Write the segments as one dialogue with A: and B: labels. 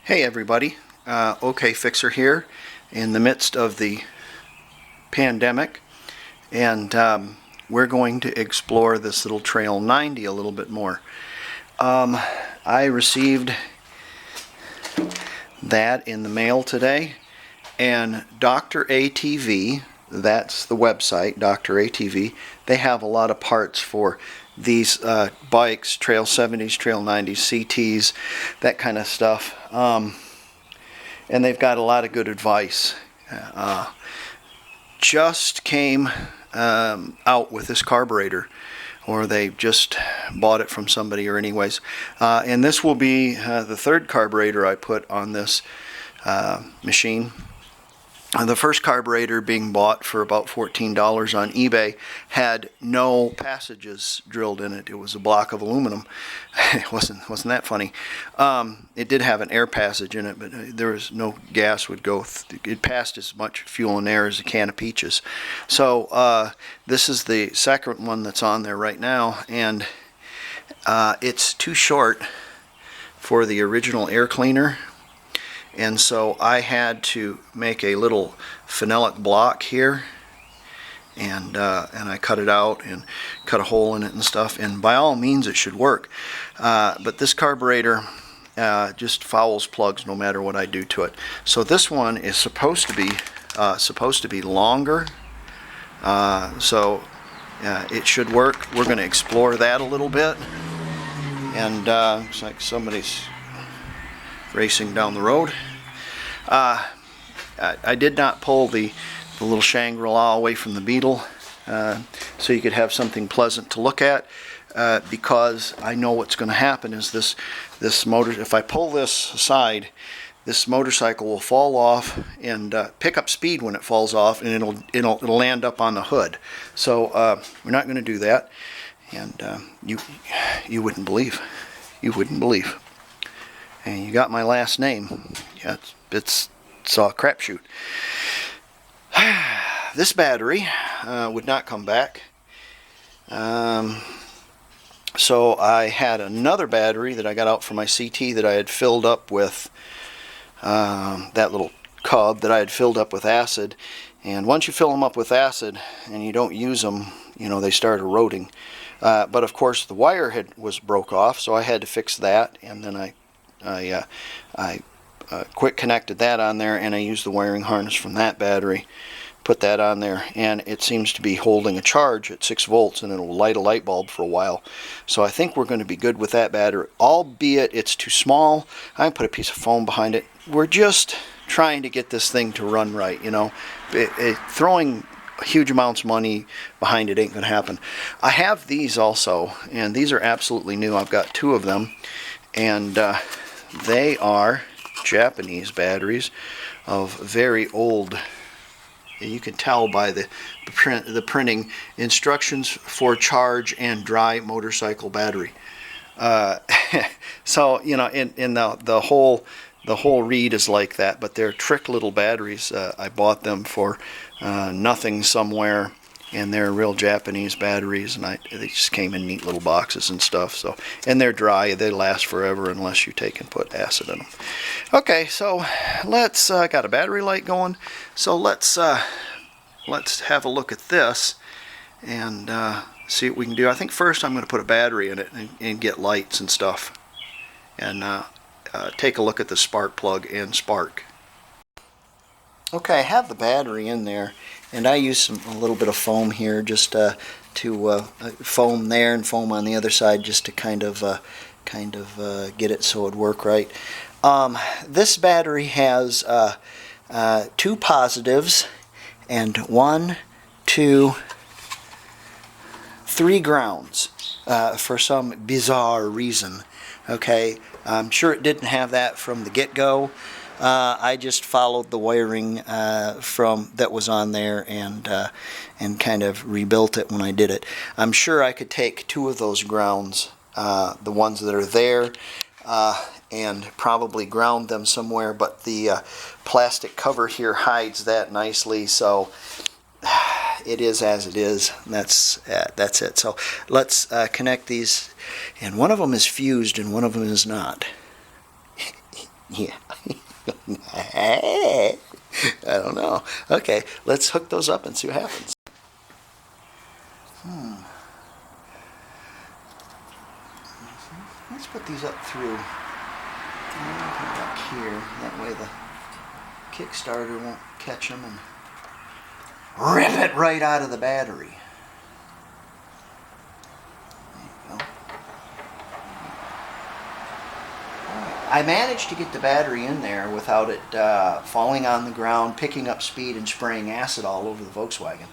A: Hey everybody, OK Fixer here in the midst of the pandemic, and we're going to explore this little Trail 90 a little bit more. I received that in the mail today, and Dr. ATV, that's the website, Dr. ATV, they have a lot of parts for these bikes, Trail 70s, Trail 90s, CTs, that kind of stuff. And they've got a lot of good advice. Just came out with this carburetor, or they just bought it from somebody, or anyways. And this will be the third carburetor I put on this machine. The first carburetor, being bought for about $14 on eBay, had no passages drilled in it. It was a block of aluminum. It wasn't that funny. It did have an air passage in it, but there was no gas would go. It passed as much fuel and air as a can of peaches. So this is the second one that's on there right now, and it's too short for the original air cleaner. And so I had to make a little phenolic block here, and I cut it out and cut a hole in it and stuff, and by all means it should work. But this carburetor just fouls plugs no matter what I do to it. So this one is supposed to be longer, so it should work. We're going to explore that a little bit, and looks like somebody's racing down the road. I did not pull the little Shangri-La away from the Beetle so you could have something pleasant to look at, because I know what's going to happen is this motor, if I pull this aside, this motorcycle will fall off and pick up speed when it falls off, and it'll land up on the hood. So we're not going to do that, and you wouldn't believe. And you got my last name. Yeah, it's a crapshoot. This battery would not come back. So I had another battery that I got out for my CT that I had filled up with that little cub that I had filled up with acid. And once you fill them up with acid and you don't use them, they start eroding. But of course the wire was broke off, so I had to fix that, and then I quick connected that on there, and I used the wiring harness from that battery, put that on there, and it seems to be holding a charge at 6 volts, and it'll light a light bulb for a while. So I think we're going to be good with that battery, albeit it's too small. I put a piece of foam behind it. We're just trying to get this thing to run right, throwing huge amounts of money behind it ain't going to happen. I have these also, and these are absolutely new. I've got 2 of them, and they are Japanese batteries of very old. You can tell by the printing, instructions for charge and dry motorcycle battery. So in the whole read is like that, but they're trick little batteries. I bought them for nothing somewhere, and they're real Japanese batteries, and they just came in neat little boxes and stuff. So, and they're dry; they last forever unless you take and put acid in them. Okay, so let's got a battery light going. So let's have a look at this and see what we can do. I think first I'm going to put a battery in it and get lights and stuff, and take a look at the spark plug and spark. Okay, I have the battery in there, and I use a little bit of foam here, just to foam there and foam on the other side, just to kind of get it so it'd work right. This battery has 2 positives and 1, 2, 3 grounds for some bizarre reason. Okay, I'm sure it didn't have that from the get-go. I just followed the wiring that was on there, and kind of rebuilt it when I did it. I'm sure I could take 2 of those grounds, the ones that are there, and probably ground them somewhere, but the plastic cover here hides that nicely, so it is as it is. That's it. So let's connect these, and one of them is fused and one of them is not. Yeah. I don't know. Okay, let's hook those up and see what happens. Let's put these up through. Back here. That way the Kickstarter won't catch them and rip it right out of the battery. There you go. I managed to get the battery in there without it falling on the ground, picking up speed, and spraying acid all over the Volkswagen.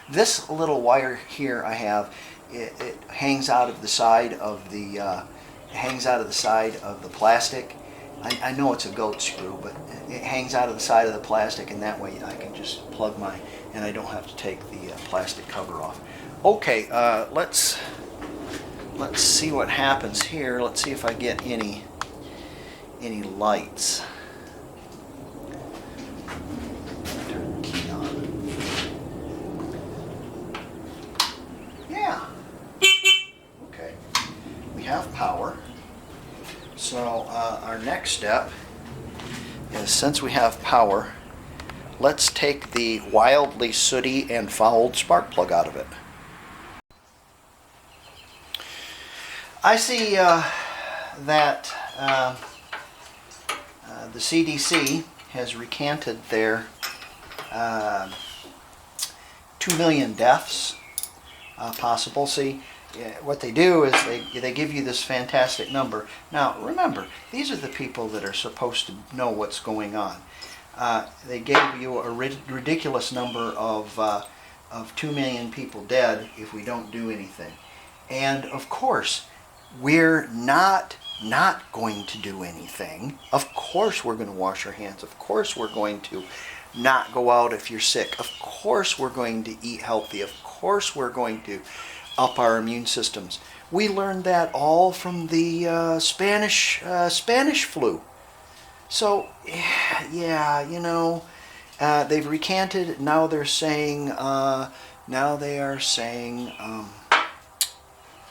A: This little wire here I have, it hangs out of the side of the plastic. I know it's a goat screw, but it hangs out of the side of the plastic, and that way I can just plug and I don't have to take the plastic cover off. Okay, let's see what happens here. Let's see if I get any lights. Turn the key on. Yeah. Okay. We have power. So our next step is, since we have power, let's take the wildly sooty and fouled spark plug out of it. I see that the CDC has recanted their 2 million deaths possible. See, what they do is they give you this fantastic number. Now, remember, these are the people that are supposed to know what's going on. They gave you a ridiculous number of 2 million people dead if we don't do anything. And, of course, we're not going to do anything. Of course we're going to wash our hands. Of course we're going to not go out if you're sick. Of course we're going to eat healthy. Of course we're going to up our immune systems. We learned that all from the Spanish flu. So, yeah, you know, they've recanted. Now they're saying,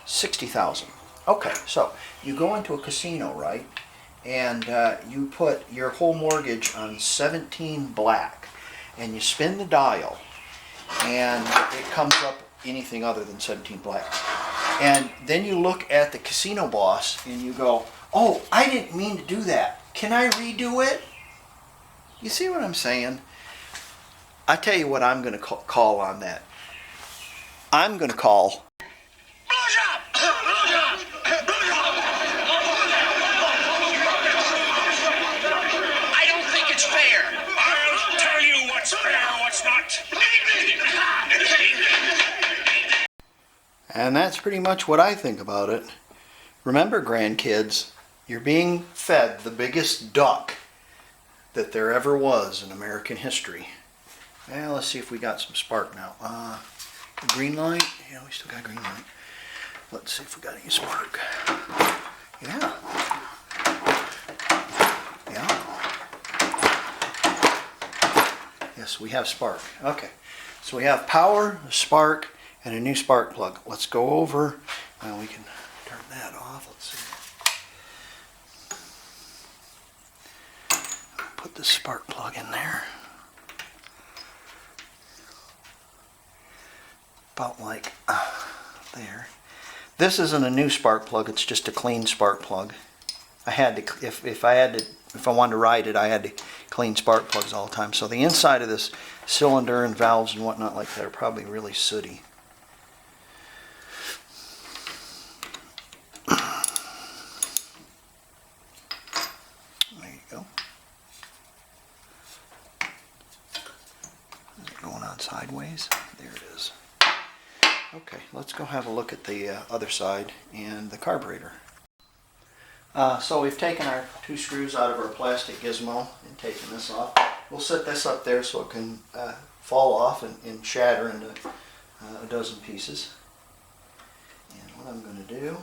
A: 60,000. Okay, so you go into a casino, right? And you put your whole mortgage on 17 black, and you spin the dial, and it comes up anything other than 17 black. And then you look at the casino boss and you go, oh, I didn't mean to do that. Can I redo it? You see what I'm saying? I tell you what I'm going to call on that. I'm going to call.
B: I don't think it's fair. I'll tell you what's fair, what's not.
A: And that's pretty much what I think about it. Remember, grandkids, you're being fed the biggest duck that there ever was in American history. Well, let's see if we got some spark now. Green light? Yeah, we still got green light. Let's see if we got any spark. Yeah. Yeah. Yes, we have spark. Okay. So we have power, spark, and a new spark plug. Let's go over. We can turn that off. Let's see. Put the spark plug in there. About like there. This isn't a new spark plug. It's just a clean spark plug. I had to, if I wanted to ride it, I had to clean spark plugs all the time. So the inside of this cylinder and valves and whatnot like that are probably really sooty. There you go. Is it going on sideways? There it is. Okay, let's go have a look at the other side and the carburetor. So we've taken our 2 screws out of our plastic gizmo and taken this off. We'll set this up there so it can fall off and shatter into a dozen pieces. And what I'm going to do,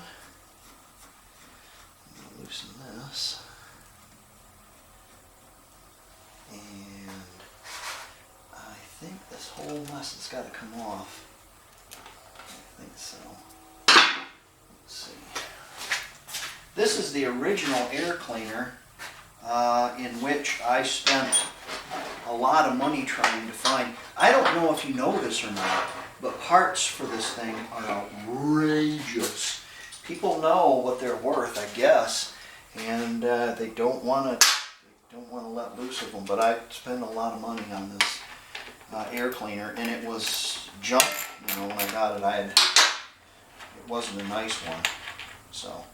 A: I'm going to loosen this. And I think this whole mess has got to come off. I think so. Let's see. This is the original air cleaner, in which I spent a lot of money trying to find. I don't know if you know this or not, but parts for this thing are outrageous. People know what they're worth, I guess, and they don't want to let loose of them. But I spent a lot of money on this air cleaner, and it was junk. You know, when I got it, it wasn't a nice one. So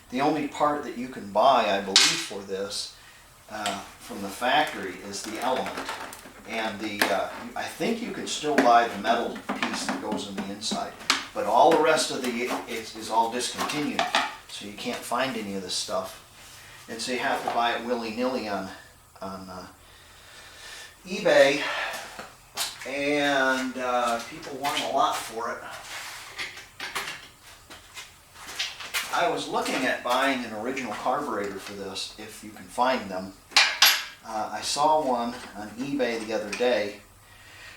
A: the only part that you can buy, I believe, for this from the factory is the element, and I think you can still buy the metal piece that goes in the inside, but all the rest of is all discontinued, so you can't find any of this stuff, and so you have to buy it willy-nilly on eBay, and people want a lot for it. I was looking at buying an original carburetor for this, if you can find them. I saw one on eBay the other day.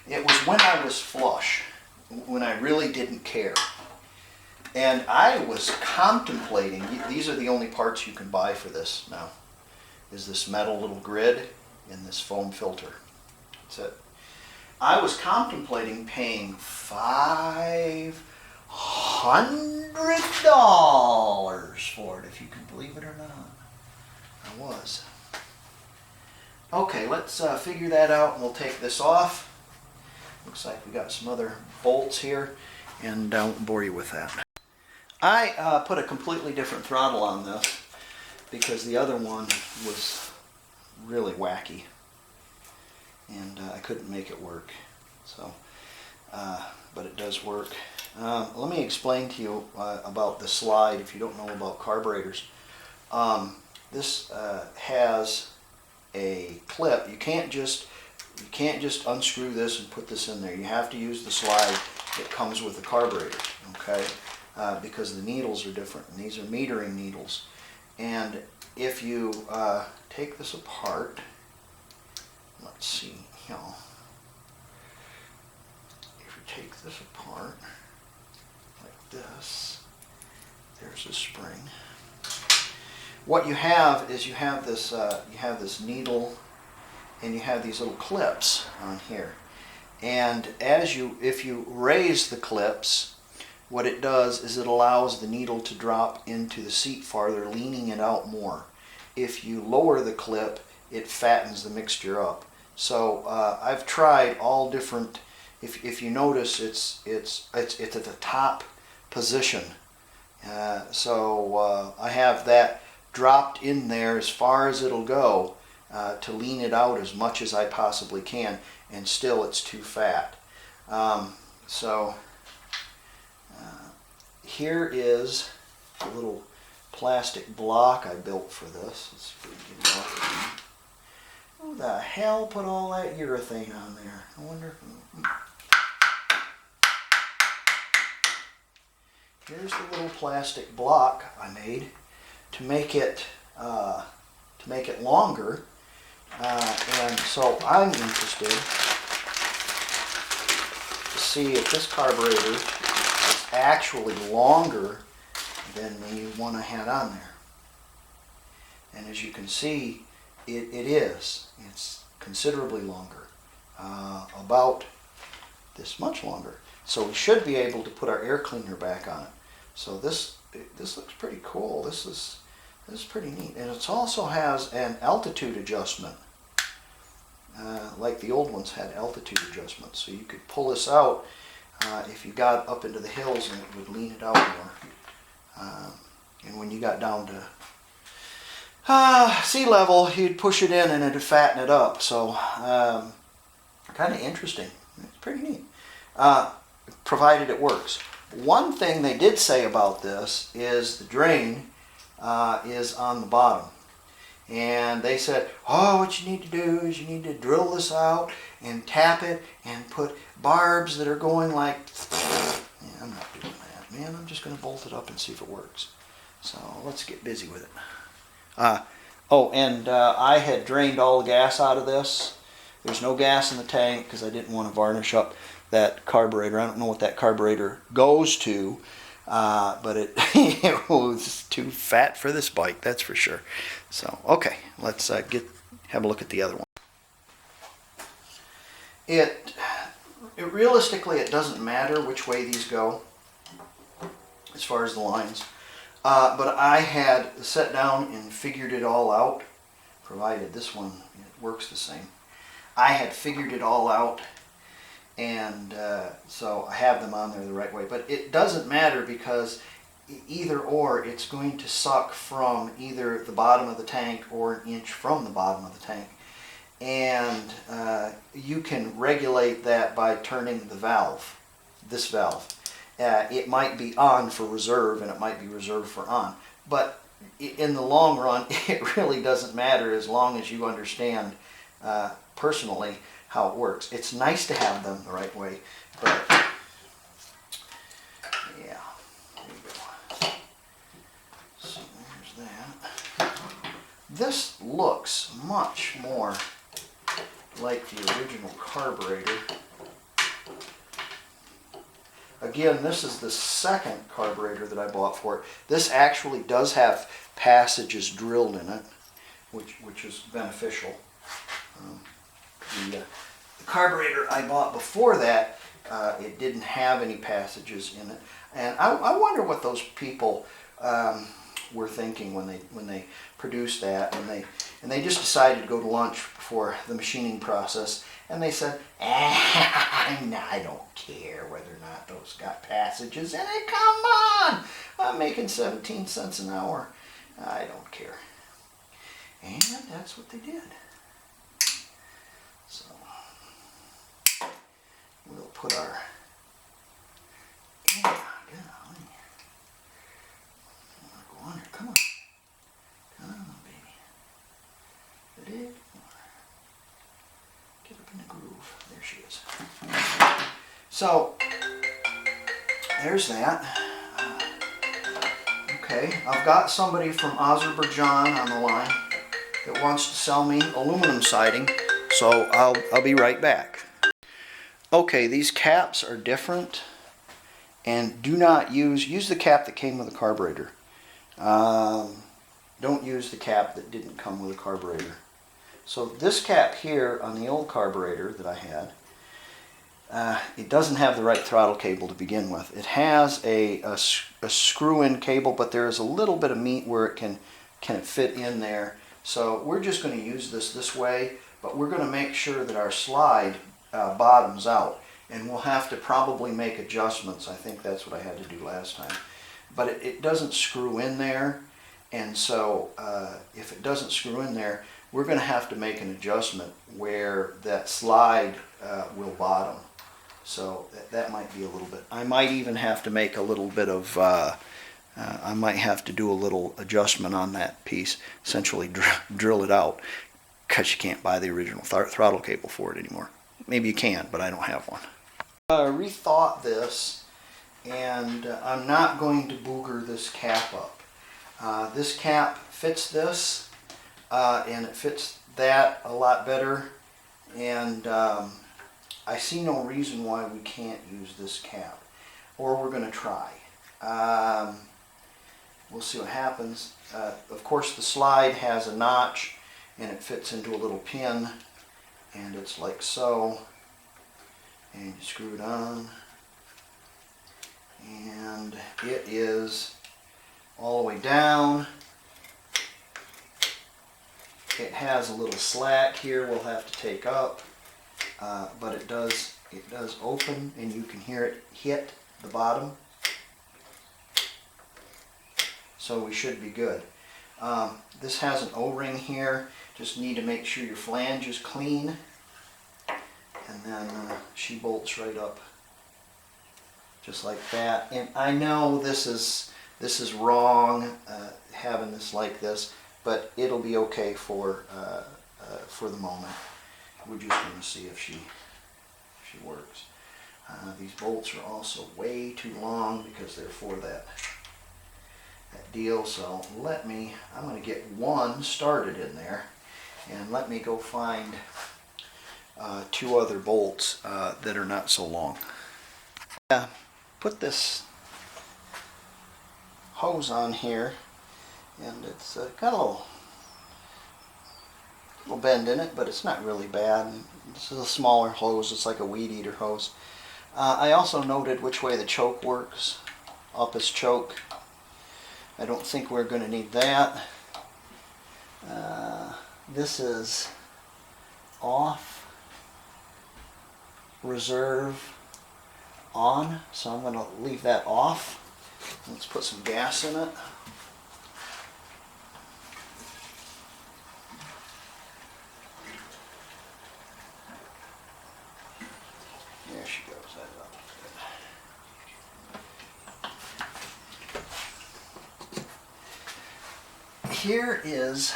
A: It was when I was flush, when I really didn't care. And I was contemplating, these are the only parts you can buy for this now, is this metal little grid and this foam filter. That's it. I was contemplating paying $500 for it, if you can believe it or not. I was. Okay, let's figure that out, and we'll take this off. Looks like we got some other bolts here, and I won't bore you with that. I put a completely different throttle on this because the other one was really wacky, and I couldn't make it work. So, but it does work. Let me explain to you about the slide if you don't know about carburetors. This has a clip. You can't just unscrew this and put this in there. You have to use the slide that comes with the carburetor, okay? Because the needles are different, and these are metering needles. And if you take this apart, let's see, you know, if you take this apart like this, there's a spring. What you have is you have this needle, and you have these little clips on here. And if you raise the clips, what it does is it allows the needle to drop into the seat farther, leaning it out more. If you lower the clip, it fattens the mixture up. So I've tried all different. If you notice, it's at the top position. So I have that dropped in there as far as it'll go to lean it out as much as I possibly can, and still it's too fat. Here is a little plastic block I built for this. Let's see if we can get it off. Who the hell put all that urethane on there? I wonder. Here's the little plastic block I made to make it longer, and so I'm interested to see if this carburetor is actually longer than the one I had on there. And as you can see, it is. It's considerably longer, about this much longer. So we should be able to put our air cleaner back on it. So this looks pretty cool. This is pretty neat, and it also has an altitude adjustment, like the old ones had altitude adjustments. So you could pull this out if you got up into the hills, and it would lean it out more. And when you got down to sea level, you'd push it in, and it'd fatten it up. So kind of interesting. It's pretty neat, provided it works. One thing they did say about this is the drain is on the bottom, and they said, oh, what you need to do is you need to drill this out and tap it and put barbs that are going like, yeah, I'm not doing that, man. I'm just going to bolt it up and see if it works. So let's get busy with it. I had drained all the gas out of this. There's no gas in the tank because I didn't want to varnish up that carburetor. I don't know what that carburetor goes to, but it was too fat for this bike, that's for sure. So, okay, let's have a look at the other one. It realistically, it doesn't matter which way these go as far as the lines. But I had sat down and figured it all out, provided this one it works the same. I had figured it all out, and so I have them on there the right way. But it doesn't matter because either or, it's going to suck from either the bottom of the tank or an inch from the bottom of the tank. And you can regulate that by turning the valve, this valve. It might be on for reserve and it might be reserved for on. But in the long run, it really doesn't matter as long as you understand personally how it works. It's nice to have them the right way, but yeah, there you go. So there's that. This looks much more like the original carburetor. Again, this is the second carburetor that I bought for it. This actually does have passages drilled in it, which is beneficial. The carburetor I bought before that, it didn't have any passages in it, and I wonder what those people were thinking when they produced that, and they just decided to go to lunch before the machining process, and they said, I don't care whether or not those got passages in it. Come on, I'm making 17 cents an hour. I don't care. And that's what they did. So we'll put our go on here. Come on. Come on, baby. Ready? Get up in the groove. There she is. So, there's that. Okay, I've got somebody from Azerbaijan on the line that wants to sell me aluminum siding, so I'll be right back. Okay, these caps are different, and do not use the cap that came with the carburetor. Don't use the cap that didn't come with a carburetor. So this cap here on the old carburetor that I had, it doesn't have the right throttle cable to begin with. It has a screw-in cable, but there is a little bit of meat where it can fit in there. So we're just going to use this way, but we're going to make sure that our slide bottoms out. And we'll have to probably make adjustments. I think that's what I had to do last time. But it doesn't screw in there, and so if it doesn't screw in there, we're going to have to make an adjustment where that slide will bottom. So that might be a little bit. I might even have to make a little bit of, I might have to do a little adjustment on that piece, essentially drill it out, because you can't buy the original throttle cable for it anymore. Maybe you can, but I don't have one. I rethought this, and I'm not going to booger this cap up. This cap fits this, and it fits that a lot better, and I see no reason why we can't use this cap, or we're going to try. We'll see what happens. Of course, the slide has a notch, and it fits into a little pin, and it's like so, and you screw it on, and it is all the way down. It has a little slack here we'll have to take up, but it does open, and you can hear it hit the bottom. So we should be good. This has an O-ring here. Just need to make sure your flange is clean, and then she bolts right up just like that. And I know this is wrong, having this like this, but it'll be okay for the moment. We're just going to see if she works. These bolts are also way too long because they're for that deal. So I'm going to get one started in there, and let me go find two other bolts that are not so long. Put this hose on here, and it's got a little little bend in it, but it's not really bad. This is a smaller hose. It's like a weed eater hose. I also noted which way the choke works. Up is choke. I don't think we're going to need that. This is off, reserve, on. So I'm going to leave that off. Let's put some gas in it. There she goes. Here is,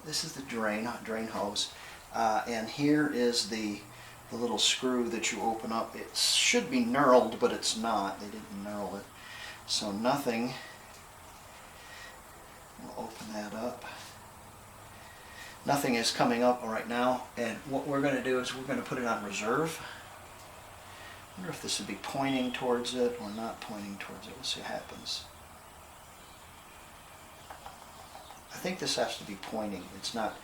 A: this is the drain hose, and here is the little screw that you open up. It should be knurled, but it's not. They didn't knurl it. So nothing. We'll open that up. Nothing is coming up right now, and what we're going to do is we're going to put it on reserve. I wonder if this would be pointing towards it or not pointing towards it. We'll see what happens. I think this has to be pointing. It's not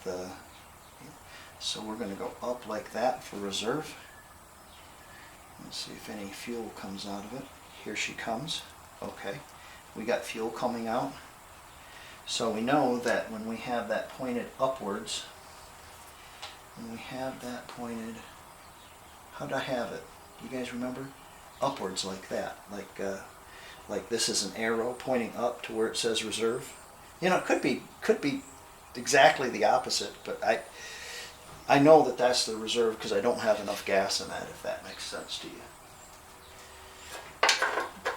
A: the, so we're going to go up like that for reserve. Let's see if any fuel comes out of it. Here she comes. Okay, we got fuel coming out. So we know that when we have that pointed upwards, when we have that pointed, how did I have it? Do you guys remember? Upwards like that, like this is an arrow pointing up to where it says reserve. You know, it could be exactly the opposite, but I know that that's the reserve because I don't have enough gas in that, if that makes sense to you.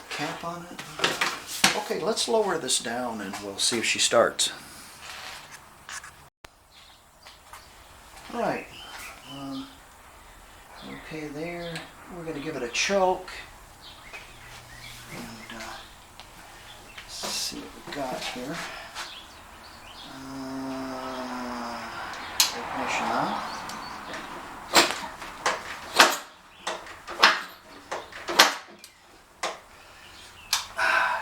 A: Cap on it. Okay, let's lower this down and we'll see if she starts. All right. Okay, there. We're going to give it a choke. And let's see what we got here. Ignition on.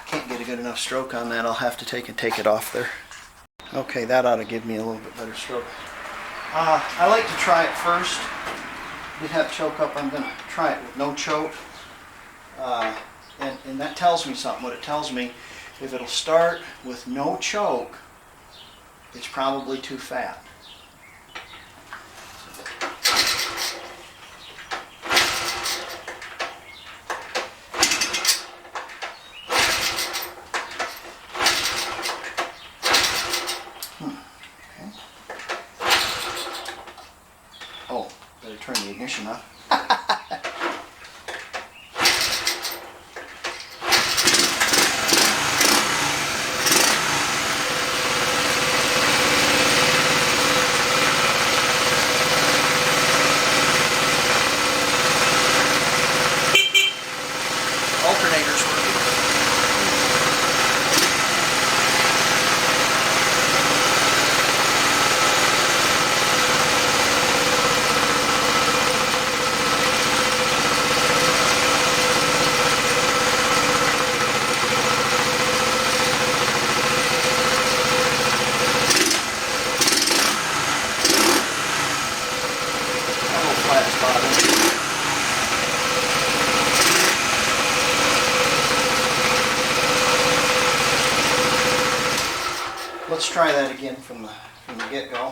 A: Can't get a good enough stroke on that. I'll have to take it off there. Okay, that ought to give me a little bit better stroke. I like to try it first. Did have choke up. I'm going to try it with no choke. And that tells me something. What it tells me, if it'll start with no choke, it's probably too fat. Okay. Oh, better turn the ignition off. Alternator's working. A little flat spot. Let's try that again from the get-go.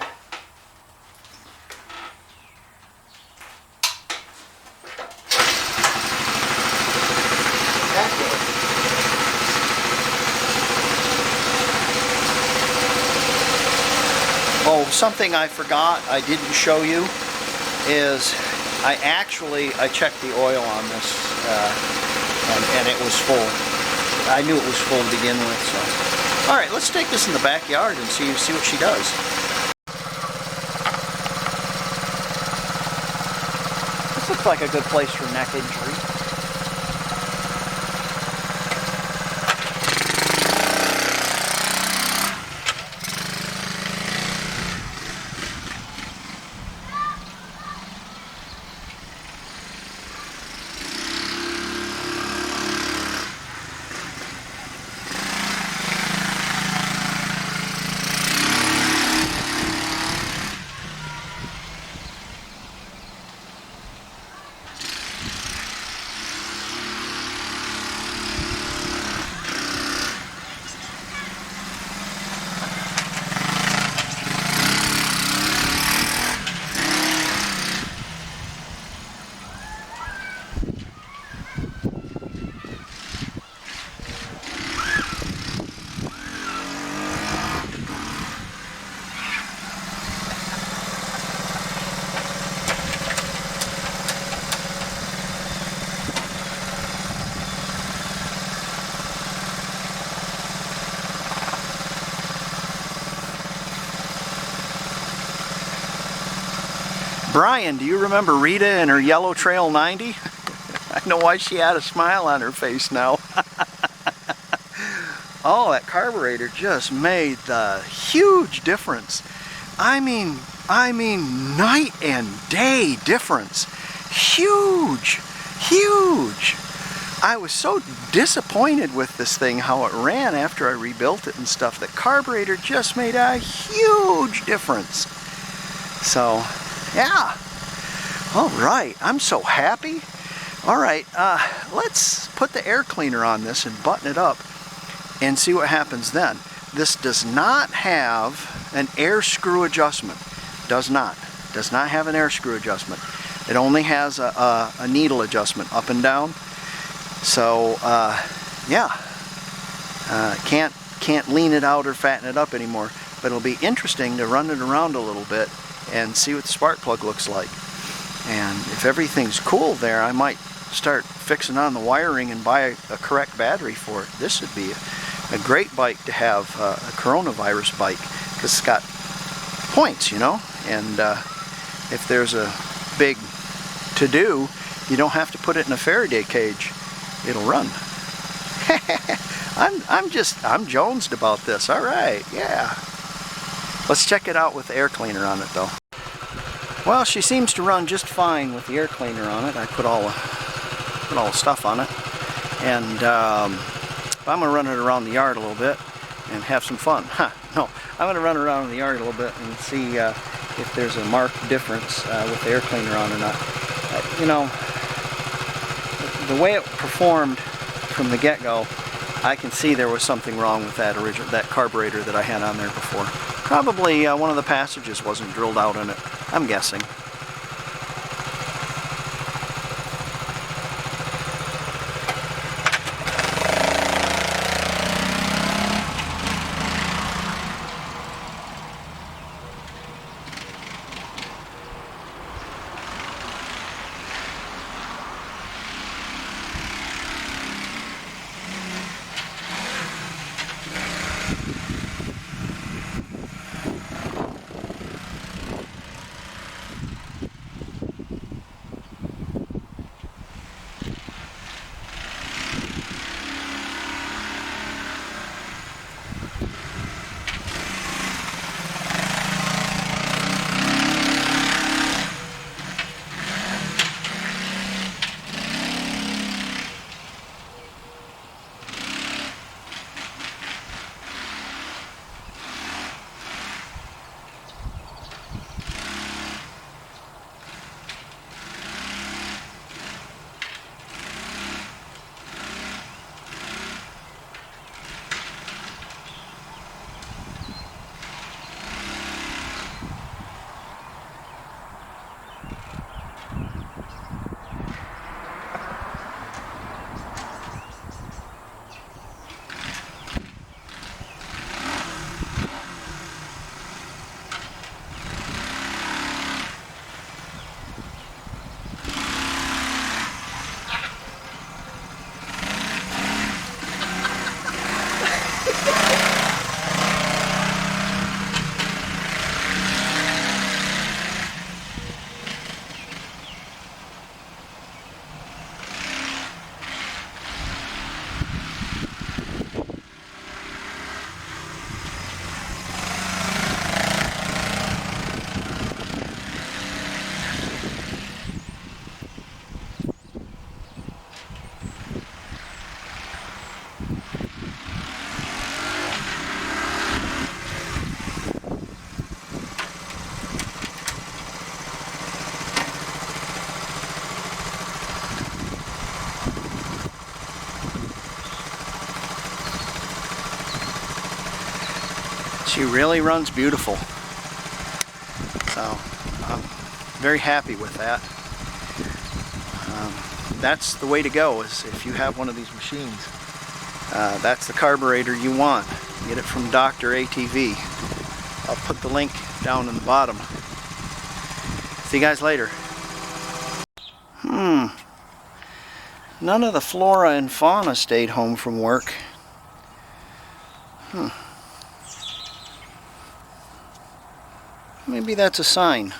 A: Oh, something I forgot, I didn't show you, is I checked the oil on this, and it was full. I knew it was full to begin with, so. All right, let's take this in the backyard and see what she does. This looks like a good place for neck injury. Brian, do you remember Rita and her Yellow Trail 90? I know why she had a smile on her face now. Oh, that carburetor just made the huge difference. I mean night and day difference. Huge, huge. I was so disappointed with this thing, how it ran after I rebuilt it and stuff. The carburetor just made a huge difference. So, yeah. All right, I'm so happy. All right, let's put the air cleaner on this and button it up and see what happens then. This does not have an air screw adjustment. Does not have an air screw adjustment. It only has a needle adjustment up and down. So yeah, can't lean it out or fatten it up anymore. But it'll be interesting to run it around a little bit and see what the spark plug looks like. And if everything's cool there, I might start fixing on the wiring and buy a correct battery for it. This would be a great bike to have, a coronavirus bike, because it's got points, you know. And if there's a big to-do, you don't have to put it in a Faraday cage. It'll run. I'm jonesed about this. All right, yeah. Let's check it out with the air cleaner on it, though. Well, she seems to run just fine with the air cleaner on it. I put all the stuff on it, and I'm gonna run it around the yard a little bit and have some fun. No, I'm gonna run around the yard a little bit and see if there's a marked difference with the air cleaner on or not. You know, the way it performed from the get-go, I can see there was something wrong with that carburetor that I had on there before. Probably one of the passages wasn't drilled out in it, I'm guessing. She really runs beautiful. So I'm very happy with that. That's the way to go, is if you have one of these machines. That's the carburetor you want. Get it from Dr. ATV. I'll put the link down in the bottom. See you guys later. None of the flora and fauna stayed home from work. Maybe that's a sign.